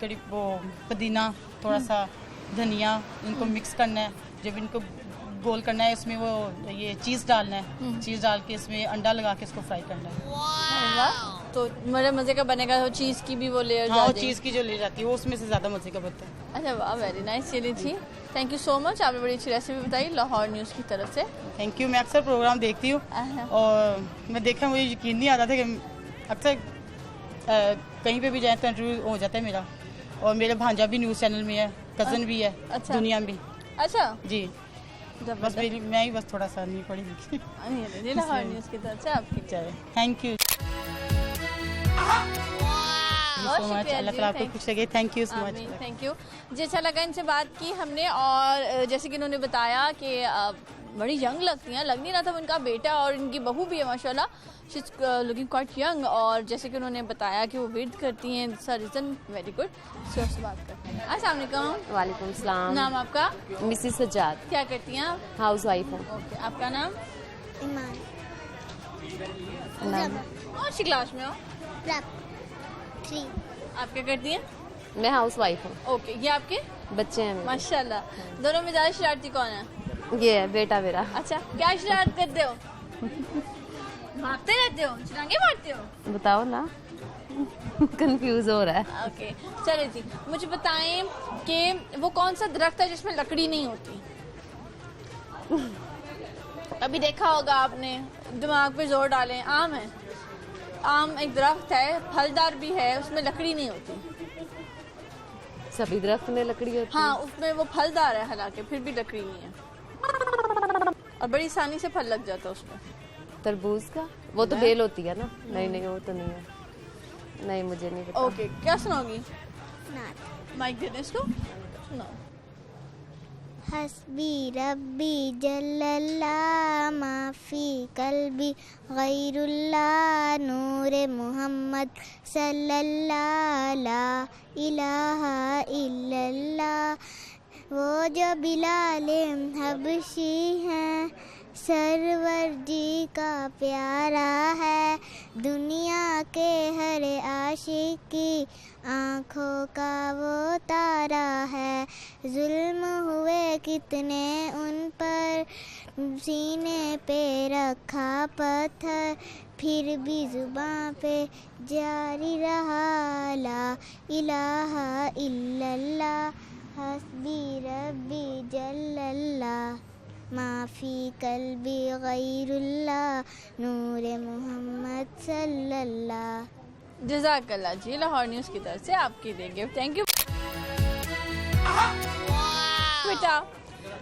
कड़ी, वो पुदीना, थोड़ा सा धनिया, इनको मिक्स करना है। जब इनको गोल करना है, इसमें वो ये चीज़ डालना है, चीज़ डाल के इसमें अंडा लगा के इसको फ्राई करना है। तो बड़े मज़े का बनेगा। वो चीज़ की भी वो लेयर, हाँ, वो चीज़ की जो ले जाती है वो उसमें से ज़्यादा मज़े का बनता है। अच्छा, वाह, वेरी नाइस। चलिए जी, थैंक यू सो मच, आपने बड़ी अच्छी रेसिपी बताई लाहौर न्यूज़ की तरफ से। Thank you. मैं अक्सर प्रोग्राम देखती हूँ और मैं देखा, मुझे यकीन नहीं आता था कि अक्सर कहीं पे भी जाए तो इंटरव्यू हो जाता है मेरा। और मेरा भांजा भी न्यूज़ चैनल में है, कज़न भी है। अच्छा। दुनिया में। अच्छा जी। बस मैं ही बस थोड़ा सा नहीं पढ़ी लिखी। लाहौर न्यूज़ की तरफ से आपकी thank you so much. Allah ताला आपको खुश लगे। Thank you so much. Thank you जी। अच्छा लगा इनसे बात की हमने, और जैसे कि इन्होंने बताया कि बड़ी यंग लगती हैं, लग नहीं रहा था उनका बेटा, और इनकी बहू भी है माशाल्लाह, she is looking quite young. और जैसे कि उन्होंने बताया कि वो विर्द करती हैं, दैट्स रीजन, वेरी गुड। सो से बात करते हैं। अस्सलाम वालेकुम। वालेकुम सलाम। नाम आपका? मिसेस सज्जाद। क्या करती हैं आप? हाउस वाइफ हूँ। ओके, आपका नाम? ईमान। कौन सी क्लास में हो? 3। आप क्या करती हैं? मैं हाउस वाइफ हूँ। ओके, ये आपके बच्चे हैं मेरे। माशाल्लाह। दोनों में ज़्यादा शरारती कौन है? ये है बेटा मेरा। अच्छा, क्या शरारत करते हो? भागते रहते हो, छलांगे मारते हो? बताओ ना। कंफ्यूज हो रहा है। ओके, चलिए जी, मुझे बताएं कि वो कौन सा दरख्त है जिसमें लकड़ी नहीं होती? अभी देखा होगा आपने, दिमाग पे जोर डालें। आम है, आम एक दरख्त है, फलदार भी है, उसमें लकड़ी नहीं होती। सभी दरख्त में लकड़ी होती हाँ, उसमें वो फलदार है, हालांकि फिर भी लकड़ी नहीं है, और बड़ी आसानी से फल लग जाता है उसमें। तरबूज का? वो तो बेल होती है ना। नहीं, वो तो नहीं है। नहीं, मुझे नहीं पता। ओके, क्या सुनाओगी? माइक दे दें इसको, सुनाओ। हस्बी रब्बी जल्लल्लाह माफी कल्बी गैरुल्लाह नूरे मोहम्मद सल्लल्लाह ला इलाहा इल्लल्लाह। वो जो बिलाले हबशी हैं, सरवर जी का प्यारा है, दुनिया के हर आशिक की आँखों का वो तारा है। जुल्म हुए कितने उन पर, सीने पे रखा पत्थर, फिर भी जुबां पे जारी रहा ला इलाहा इल्लल्लाह हस्बी रब्बी जल्लल्लाह माफ़ी कल्बी गैरुल्लाह नूरे मोहम्मद सल्लल्लाह। जज़ाकल्लाह जी, लाहौर न्यूज़ की तरफ से आपकी देंगे, थैंक यू बेटा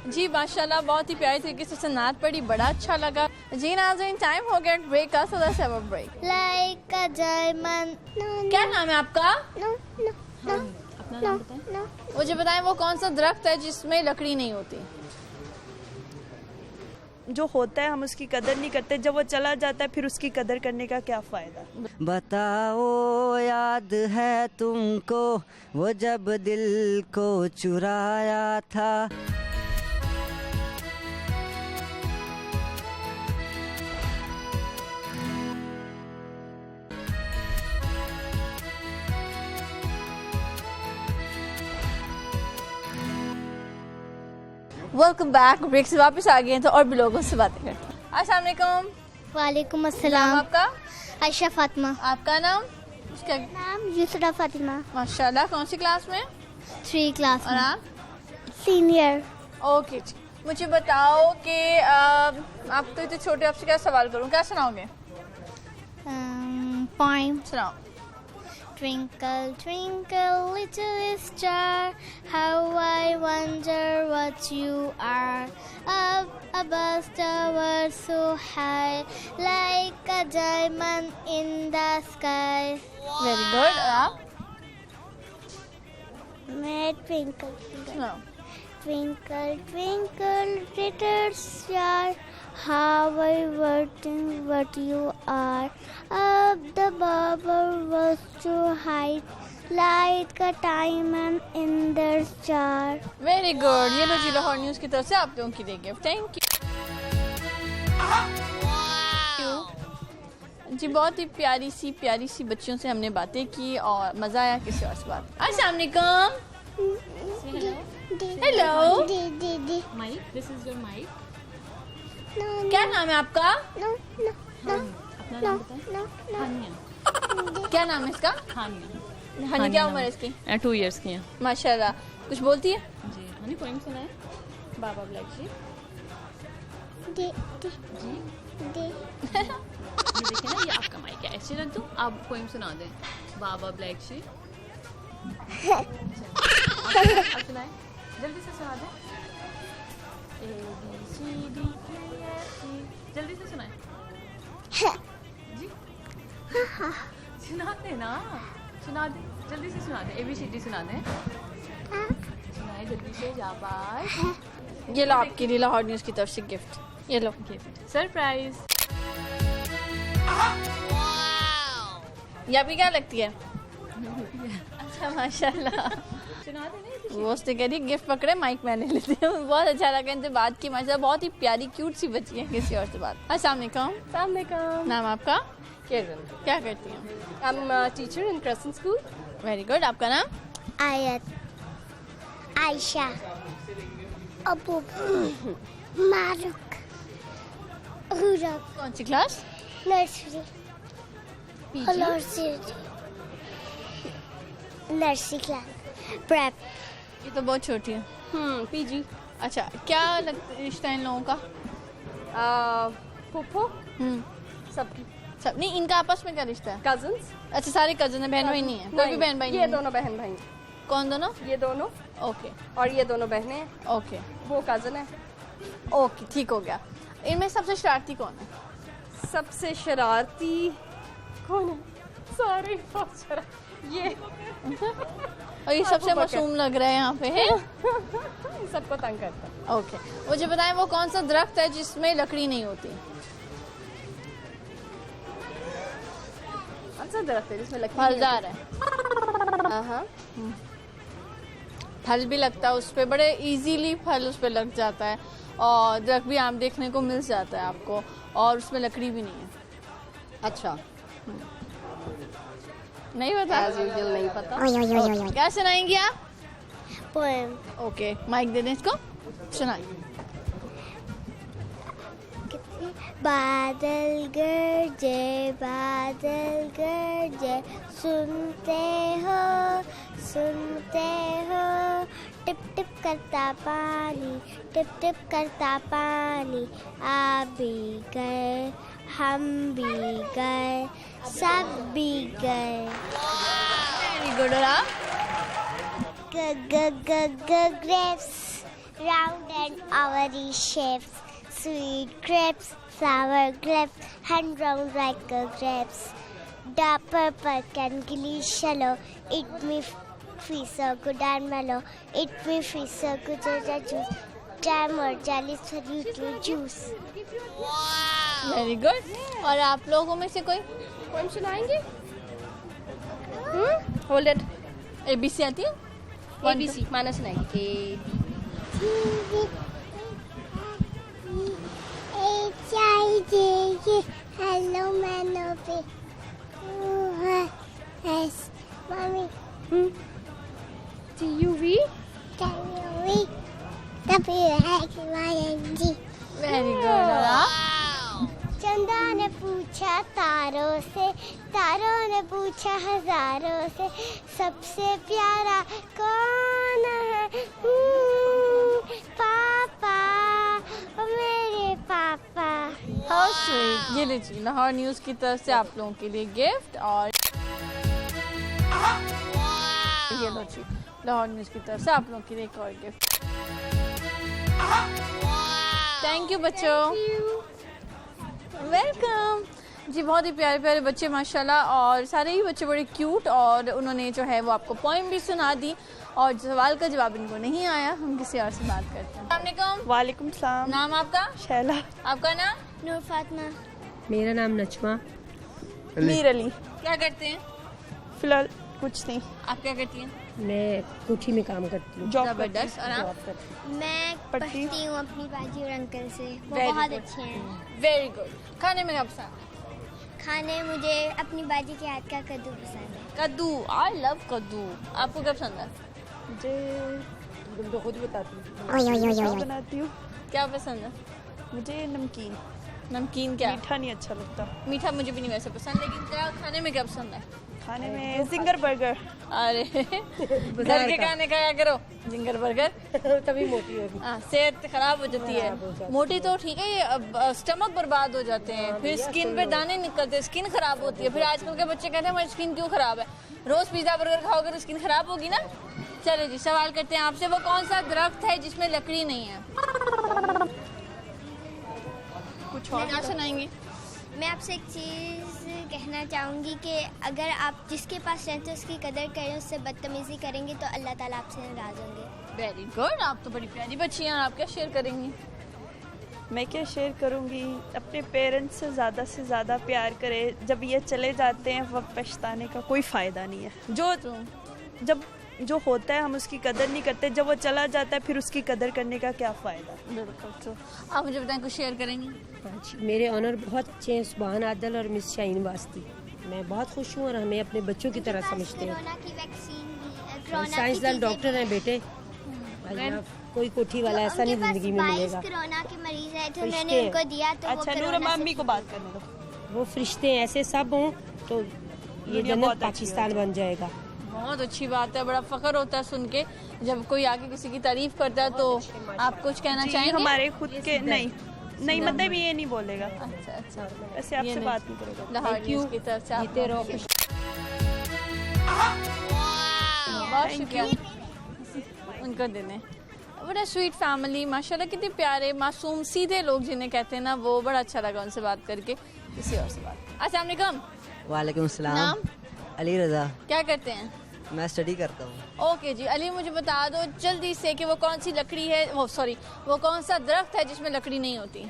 जी। माशाल्लाह बहुत ही प्यारी तरीके से नात पढ़ी, बड़ा अच्छा लगा जी। नाज़रीन टाइम हो गया ब्रेक का, so let's have a break. Like a diamond. क्या नाम है आपका? अपना नाम बताएं। मुझे बताएं वो कौन सा दरख्त है जिसमें लकड़ी नहीं होती? जो होता है हम उसकी कदर नहीं करते, जब वो चला जाता है फिर उसकी कदर करने का क्या फ़ायदा। बताओ याद है तुमको वो जब दिल को चुराया था। Welcome back. ब्रेक से वापस आ गए हैं तो और भी लोगों से बातें करते हैं। अस्सलाम वालेकुम। वालेकुम अस्सलाम। आपका? आयशा फातिमा। आपका नाम? उसका नाम युसरा फातिमा। माशाल्लाह। कौन सी क्लास में? 3 क्लास और में। आप? सीनियर। ओके जी। मुझे बताओ कि आप तो इतने छोटे, आपसे क्या सवाल करूं, क्या सुनाओगे? पोएम सुनाओ। Twinkle, twinkle, little star, how I wonder what you are. Up above the world so high, like a diamond in the sky. Very good. और आप? मैं twinkle, सुनाओ। twinkle, twinkle, little star, how I wonder what you are. Up the bubble was so high, like a diamond in the star. Very good. ये लो जी, Lahore news की तरफ से आप लोगों की देंगे, थैंक यू जी। बहुत ही प्यारी सी बच्चियों से हमने बातें की और मज़ा आया। किसी और से बात। अस्सलाम वालेकुम। Hello. Mic, this is your mic. क्या नाम है आपका? अपना नाम बताएं। हानिया। क्या नाम है इसका? हानिया। हानी क्या उम्र है इसकी? 2 इयर्स की है। माशाल्लाह। कुछ बोलती है जी। हानी पोएम सुना है? Baa baa black sheep. जी। ये देखिए ना, ये आपका माइक है, ऐसे रख दो, आप पोएम सुना दें। Baa baa black sheep. आप सुनाएं, जल्दी से सुना दें। ABCD जल्दी से सुनाएं जी। सुना दे ना, सुना दे, जल्दी से सुना दे। ABCD सुना दें। सुनाए जल्दी से, जाबाज। ये लो आपके लिए लाहौर न्यूज़ की तरफ से गिफ्ट। ये लो गिफ्ट सरप्राइज। ये आपकी क्या लगती है? अच्छा माशाल्लाह। सुना दे ना। वो उसने कह रही गिफ्ट पकड़े, माइक मैंने लेती हूँ। बहुत अच्छा लगा इनसे बात की, माशाल्लाह बहुत ही प्यारी क्यूट सी बच्ची है। किसी और से बात। अस्सलाम वालेकुम। नाम आपका? केरन। क्या करती हैं? I am teacher in Crescent school. Very good. आपका नाम? आयत, आयशा, अबू, मारुक, हुरक। कौन सी class? Nursery. Nursery class. Prep. ये तो बहुत छोटी है। PG। अच्छा, क्या रिश्ता है इन लोगों का? फूफो। सबकी। सब नहीं, इनका आपस में क्या रिश्ता है? कजन्स। अच्छा, सारे कजन है, बहन भाई नहीं है? कोई भी बहन भाई नहीं? ये दोनों बहन भाई। कौन दोनों? ये दोनों। ओके। और ये दोनों बहनें हैं। ओके। वो कजन है। ओके, ठीक हो गया। इनमें सबसे शरारती कौन है? सबसे शरारती कौन है? सॉरी, बहुत शरारती ये। और ये सबसे मासूम लग रहा है यहाँ पे है। सबको तंग करता है। ओके, मुझे बताएं वो कौन सा दरख्त है जिसमें लकड़ी नहीं होती? कौन सा दरख्त है जिसमें लकड़ी? फलदार है। फल भी लगता है उस पे, बड़े इजीली फल उस पे लग जाता है और दरख्त भी आम देखने को मिल जाता है आपको, और उसमें लकड़ी भी नहीं है। अच्छा, नहीं पता? नहीं पता। क्या सुनाएंगी आप? पोएम। ओके, माइक दे दें इसको, सुनाइए। बादल गरजे, बादल गरजे, सुनते हो टिप टिप करता पानी, टिप टिप करता पानी, आप भी गए, हम भी गए, सब भी गए। Very good. और आप? Grapes, round and ovary shapes, sweet grapes, sour grapes, and round like grapes. The purple can gilly shallow, it me feel so good and mellow, it me feel so good as a juice, jam or jelly for you to juice. Very good. और आप लोगों में से कोई कौन सुनाएंगे? Hold it. ABC आती है? ABC माना सुनाएंगे। Hello, Manope. Yes, Mommy. TUV. TUV. WXYNG. Very good. और आप? चंदा ने पूछा तारों से, तारों ने पूछा हजारों से, सबसे प्यारा कौन है? पापा, ओ मेरे पापा। How sweet. ये लीजिए लाहौर न्यूज़ की तरफ से आप लोगों के लिए गिफ्ट। और ये लो जी लाहौर न्यूज़ की तरफ से आप लोगों के लिए एक और गिफ्ट। थैंक यू बच्चों। वेलकम जी। बहुत ही प्यारे प्यारे बच्चे माशाल्लाह, और सारे ही बच्चे बड़े क्यूट, और उन्होंने जो है वो आपको पोएम भी सुना दी, और सवाल का जवाब इनको नहीं आया। हम किसी और से बात करते हैं। अस्सलाम वालेकुम। वालेकुम सलाम। नाम आपका? शैला। आपका नाम? नूर फातिमा। मेरा नाम नजमा। मीर अली। क्या करते हैं? फिलहाल कुछ नहीं। आप क्या करती हैं? मैं कोठी में काम करती हूँ। जबरदस्त। और आप? मैं पढ़ती हूँ अपनी बाजी और अंकल से, वो Very बहुत good. अच्छे हैं। Very good. खाने में क्या पसंद? खाने मुझे अपनी बाजी के हाथ का कद्दू पसंद है। कद्दू, आई लव कद्दू। आपको क्या पसंद है? मुझे तो खुद बताती हूँ। बनाती हूँ। क्या पसंद है? मुझे नमकीन। नमकीन क्या? मीठा नहीं अच्छा लगता। मीठा मुझे भी नहीं वैसे पसंद, लेकिन क्या खाने में क्या पसंद है? खाने में जिंगर बर्गर। अरे घर के खाने खाया करो जिंगर बर्गर। तभी मोटी होगी। सेहत खराब हो जाती है। मोटी तो ठीक है, ये स्टमक बर्बाद हो जाते हैं, फिर स्किन पे दाने निकलते हैं, स्किन खराब होती है। फिर आजकल के बच्चे कहते हैं हमारी स्किन क्यों खराब है? रोज पिज्जा बर्गर खाओगे तो स्किन खराब होगी ना। चलिए जी, सवाल करते हैं आपसे, वो कौन सा दरख्त है जिसमें लकड़ी नहीं है? कुछ और क्या सुनाएंगे? मैं आपसे एक चीज़ कहना चाहूँगी कि अगर आप जिसके पास रहते हैं उसकी कदर करें, उससे बदतमीज़ी करेंगे तो अल्लाह ताला आपसे नाराज़ होंगे। Very good. आप तो बड़ी प्यारी बच्ची हैं। आप क्या शेयर करेंगी? मैं क्या शेयर करूँगी, अपने पेरेंट्स से ज़्यादा प्यार करें। जब ये चले जाते हैं वक्त पछताने का कोई फ़ायदा नहीं है। जो होता है हम उसकी कदर नहीं करते, जब वो चला जाता है फिर उसकी कदर करने का क्या फ़ायदा। बिल्कुल। आप मुझे बताएं, कुछ शेयर करेंगी? मेरे ऑनर बहुत अच्छे हैं, सुबहान आदल और मिस शाहीन वास्ती। मैं बहुत खुश हूँ और हमें अपने बच्चों की तरह समझते हैं। साइंसदान डॉक्टर हैं बेटे। कोई कोठी वाला ऐसा नहीं जिंदगी में मिलेगा। कोरोना के मरीज है तो मैंने उनको दिया तो अच्छा नूर मम्मी को बात करने दो। वो फरिश्ते ऐसे सब हों तो ये जन्नत पाकिस्तान बन जाएगा। बहुत अच्छी बात है, बड़ा फख्र होता है सुन के जब कोई आके किसी की तारीफ करता है। तो आप कुछ कहना चाहेंगे? हमारे खुद के नहीं मतलब ये नहीं बोलेगा। अच्छा ऐसे आपसे बात नहीं करेगा। लाहौर न्यूज़ की तरफ से जीते रहो। बहुत शुक्रिया उनको देने। बड़ा स्वीट फैमिली माशाल्लाह, कितने प्यारे मासूम सीधे लोग जिन्हें कहते हैं ना, वो बड़ा अच्छा लगा उनसे बात करके। किसी और से बात। अस्सलाम वालेकुम। वालेकुम सलाम। नाम? अली रजा। क्या करते हैं? मैं स्टडी करता हूँ। ओके जी। अली मुझे बता दो जल्दी से कि वो कौन सी लकड़ी है, वो कौन सा दरख्त है जिसमें लकड़ी नहीं होती?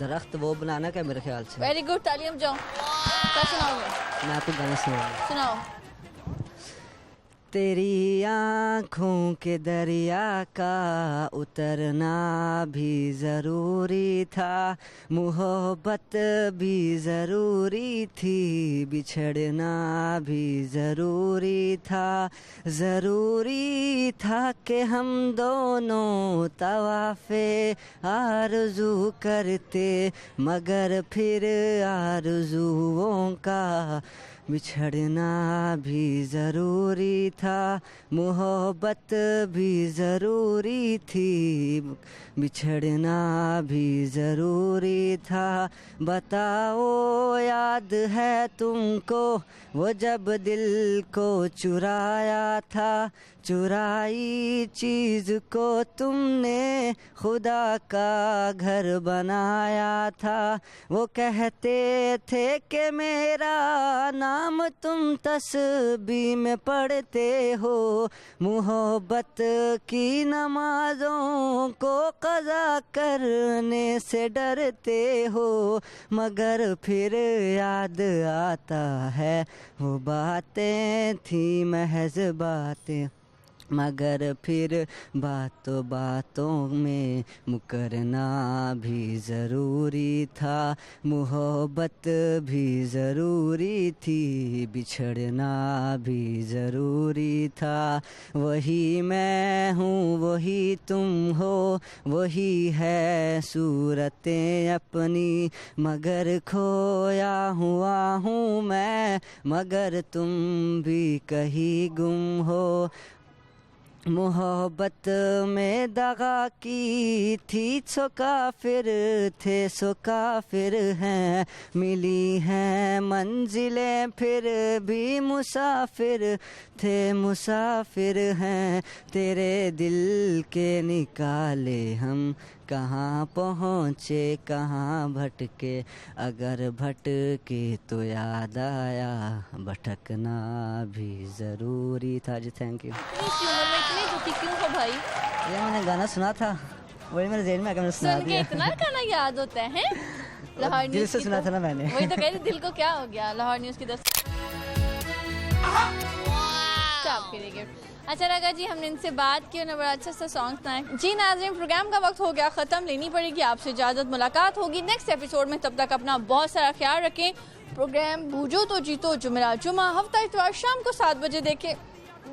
दरख्त वो बनाना क्या मेरे ख्याल से। Very good. तालीम जाओ। क्या सुनाओगे? मैं आपको गाना सुनाऊंगा। सुनाओ। तेरी आँखों के दरिया का उतरना भी ज़रूरी था, मोहब्बत भी ज़रूरी थी, बिछड़ना भी ज़रूरी था। ज़रूरी था कि हम दोनों तवाफ़े आरज़ू करते, मगर फिर आरज़ुओं का बिछड़ना भी ज़रूरी था, मोहब्बत भी ज़रूरी थी, बिछड़ना भी ज़रूरी था। बताओ याद है तुमको वो जब दिल को चुराया था, चुराई चीज़ को तुमने खुदा का घर बनाया था। वो कहते थे कि मेरा नाम तुम तस्बीह में पढ़ते हो, मोहब्बत की नमाज़ों को क़ज़ा करने से डरते हो, मगर फिर याद आता है वो बातें थी महज बातें, मगर फिर बातों बातों में मुकरना भी ज़रूरी था, मोहब्बत भी ज़रूरी थी, बिछड़ना भी ज़रूरी था। वही मैं हूँ वही तुम हो, वही है सूरतें अपनी, मगर खोया हुआ हूँ मैं, मगर तुम भी कहीं गुम हो। मोहब्बत में दगा की थी सो काफिर थे, सो काफिर हैं, मिली हैं मंजिलें फिर भी मुसाफिर थे, मुसाफिर हैं। तेरे दिल के निकाले हम कहाँ पहुँचे कहाँ भटके, अगर भटके तो याद आया भटकना भी ज़रूरी था। जी थैंक यू। इतनी दुखी क्यों हो भाई? ये मैंने गाना सुना था, वही मेरे ज़हन में आकर मैंने सुना दिया। इतना गाना याद होता है? लाहौर दिल से सुना था ना मैंने। वही तो कह रही, दिल को क्या हो गया? लाहौर न्यूज़ की 10 आपके लिए गिफ्ट। अच्छा लगा जी, हमने इनसे बात की, उन्हें बड़ा अच्छा सा सॉन्ग सुनाया। जी नाज़रीन, प्रोग्राम का वक्त हो गया ख़त्म, लेनी पड़ेगी आपसे इजाज़त। मुलाकात होगी नेक्स्ट एपिसोड में, तब तक अपना बहुत सारा ख्याल रखें। प्रोग्राम बूझो तो जीतो जुमेरात जुमा हफ्ता इतवार शाम को 7 बजे देखें,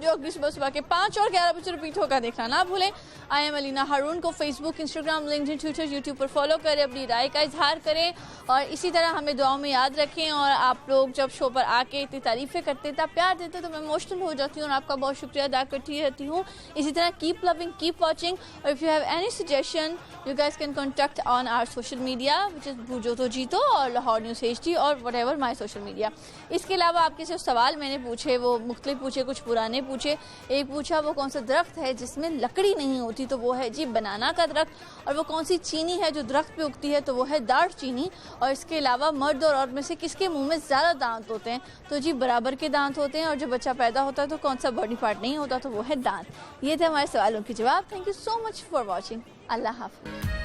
जो अगली सुबह के 5 और 11 बजे रिपीट होगा, देखना ना भूलें। आई एम अलीना हारून को Facebook, Instagram, LinkedIn, Twitter, YouTube पर फॉलो करें, अपनी राय का इजहार करें और इसी तरह हमें दुआओं में याद रखें। और आप लोग जब शो पर आके इतनी तारीफ़ें करते, इतना प्यार देते, तो मैं इमोशनल हो जाती हूँ और आपका बहुत शुक्रिया अदा करती रहती हूँ। इसी तरह कीप लविंग, कीप वॉचिंग, और if you have any suggestion you guys can contact on our social media which is Boojho तो जीतो और लाहौर न्यूज़ HD और whatever my social media. इसके अलावा आपके जो सवाल मैंने पूछे वो मुख्तलिफ पूछे, कुछ पुराने पूछे। एक पूछा वो कौन सा दरख्त है जिसमें लकड़ी नहीं होती, तो वो है जी बनाना का दरख्त। और वो कौन सी चीनी है जो दरख्त पे उगती है, तो वो है दार चीनी। और इसके अलावा मर्द और औरत में से किसके मुंह में ज़्यादा दांत होते हैं, तो जी बराबर के दांत होते हैं। और जब बच्चा पैदा होता है तो कौन सा बॉडी पार्ट नहीं होता, तो वो है दांत। ये थे हमारे सवालों के जवाब। Thank you so much for watching. Allah हाफ़िज़।